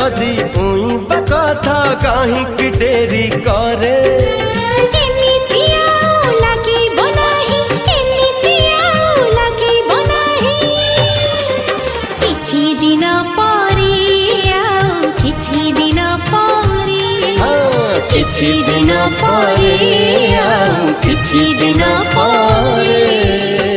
जदि उई बकथा कहीं कि डेरी करे किछि दिन परे किछि दिन परे।